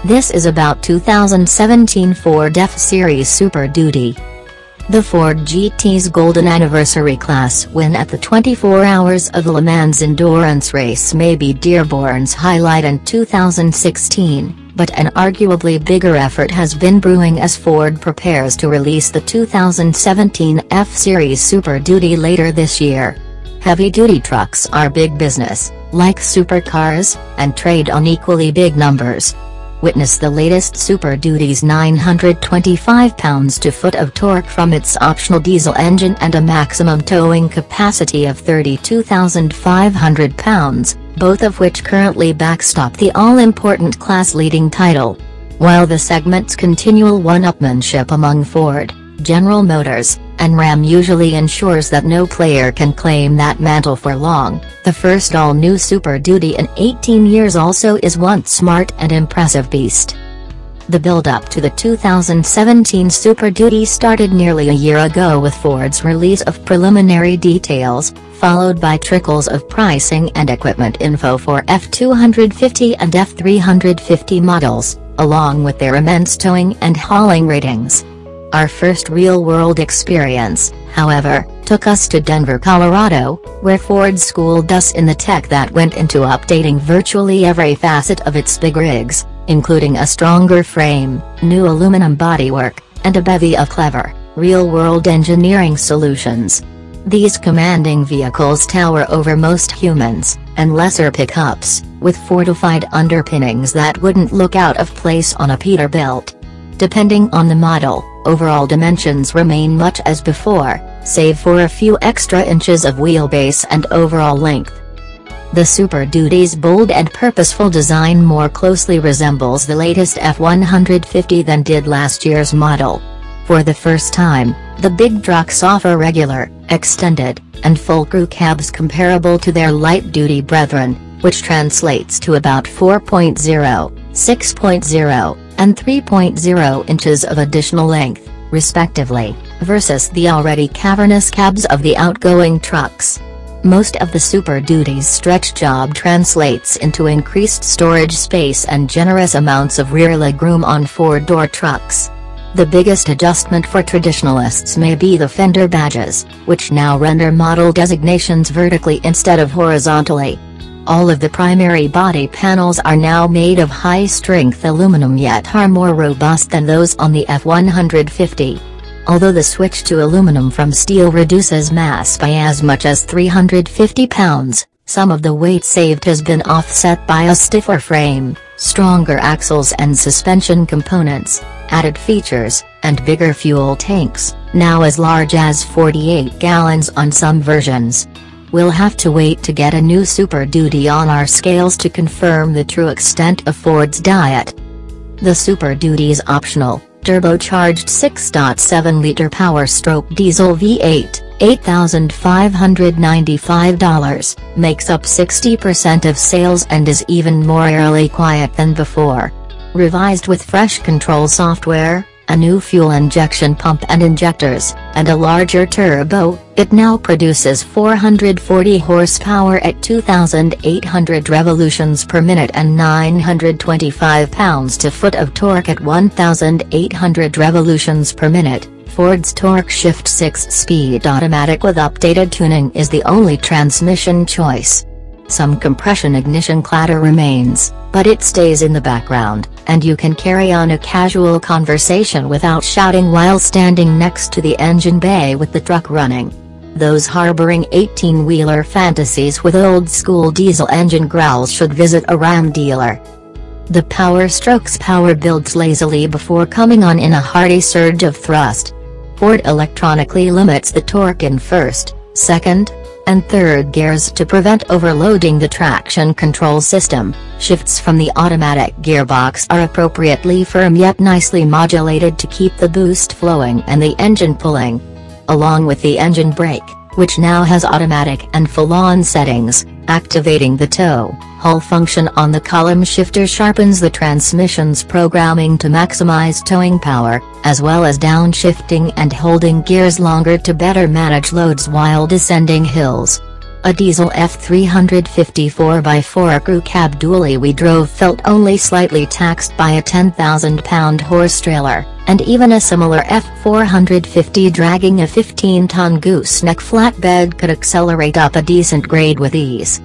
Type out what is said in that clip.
This is about 2017 Ford F-Series Super Duty. The Ford GT's Golden Anniversary Class win at the 24 Hours of Le Mans endurance race may be Dearborn's highlight in 2016, but an arguably bigger effort has been brewing as Ford prepares to release the 2017 F-Series Super Duty later this year. Heavy-duty trucks are big business, like supercars, and trade on equally big numbers. Witness the latest Super Duty's 925 pounds-to-foot of torque from its optional diesel engine and a maximum towing capacity of 32,500 pounds, both of which currently backstop the all-important class-leading title. While the segment's continual one-upmanship among Ford, General Motors, and Ram usually ensures that no player can claim that mantle for long, the first all-new Super Duty in 18 years also is one smart and impressive beast. The build-up to the 2017 Super Duty started nearly a year ago with Ford's release of preliminary details, followed by trickles of pricing and equipment info for F250 and F350 models, along with their immense towing and hauling ratings. Our first real-world experience, however, took us to Denver, Colorado, where Ford schooled us in the tech that went into updating virtually every facet of its big rigs, including a stronger frame, new aluminum bodywork, and a bevy of clever, real-world engineering solutions. These commanding vehicles tower over most humans, and lesser pickups, with fortified underpinnings that wouldn't look out of place on a Peterbilt. Depending on the model, overall dimensions remain much as before, save for a few extra inches of wheelbase and overall length. The Super Duty's bold and purposeful design more closely resembles the latest F150 than did last year's model. For the first time, the big trucks offer regular, extended, and full crew cabs comparable to their light-duty brethren, which translates to about 4.0, 6.0, and 3.0 inches of additional length, respectively, versus the already cavernous cabs of the outgoing trucks. Most of the Super Duty's stretch job translates into increased storage space and generous amounts of rear legroom on four-door trucks. The biggest adjustment for traditionalists may be the fender badges, which now render model designations vertically instead of horizontally. All of the primary body panels are now made of high-strength aluminum, yet are more robust than those on the F150. Although the switch to aluminum from steel reduces mass by as much as 350 pounds, some of the weight saved has been offset by a stiffer frame, stronger axles and suspension components, added features, and bigger fuel tanks, now as large as 48 gallons on some versions. We'll have to wait to get a new Super Duty on our scales to confirm the true extent of Ford's diet. The Super Duty's optional, turbocharged 6.7-liter power-stroke diesel V8, $8,595, makes up 60% of sales and is even more eerily quiet than before. Revised with fresh control software, a new fuel injection pump and injectors, and a larger turbo, it now produces 440 horsepower at 2,800 revolutions per minute and 925 pounds-to-foot of torque at 1,800 revolutions per minute. Ford's Torque Shift 6-speed automatic with updated tuning is the only transmission choice. Some compression ignition clatter remains, but it stays in the background, and you can carry on a casual conversation without shouting while standing next to the engine bay with the truck running. Those harboring 18-wheeler fantasies with old-school diesel engine growls should visit a Ram dealer. The power strokes power builds lazily before coming on in a hearty surge of thrust. Ford electronically limits the torque in first, second, and third gears to prevent overloading the traction control system. Shifts from the automatic gearbox are appropriately firm yet nicely modulated to keep the boost flowing and the engine pulling. Along with the engine brake, which now has automatic and full-on settings, activating the tow-haul function on the column shifter sharpens the transmission's programming to maximize towing power, as well as downshifting and holding gears longer to better manage loads while descending hills. A diesel F350 4x4 crew cab dually we drove felt only slightly taxed by a 10,000-pound horse trailer, and even a similar F450 dragging a 15-ton gooseneck flatbed could accelerate up a decent grade with ease.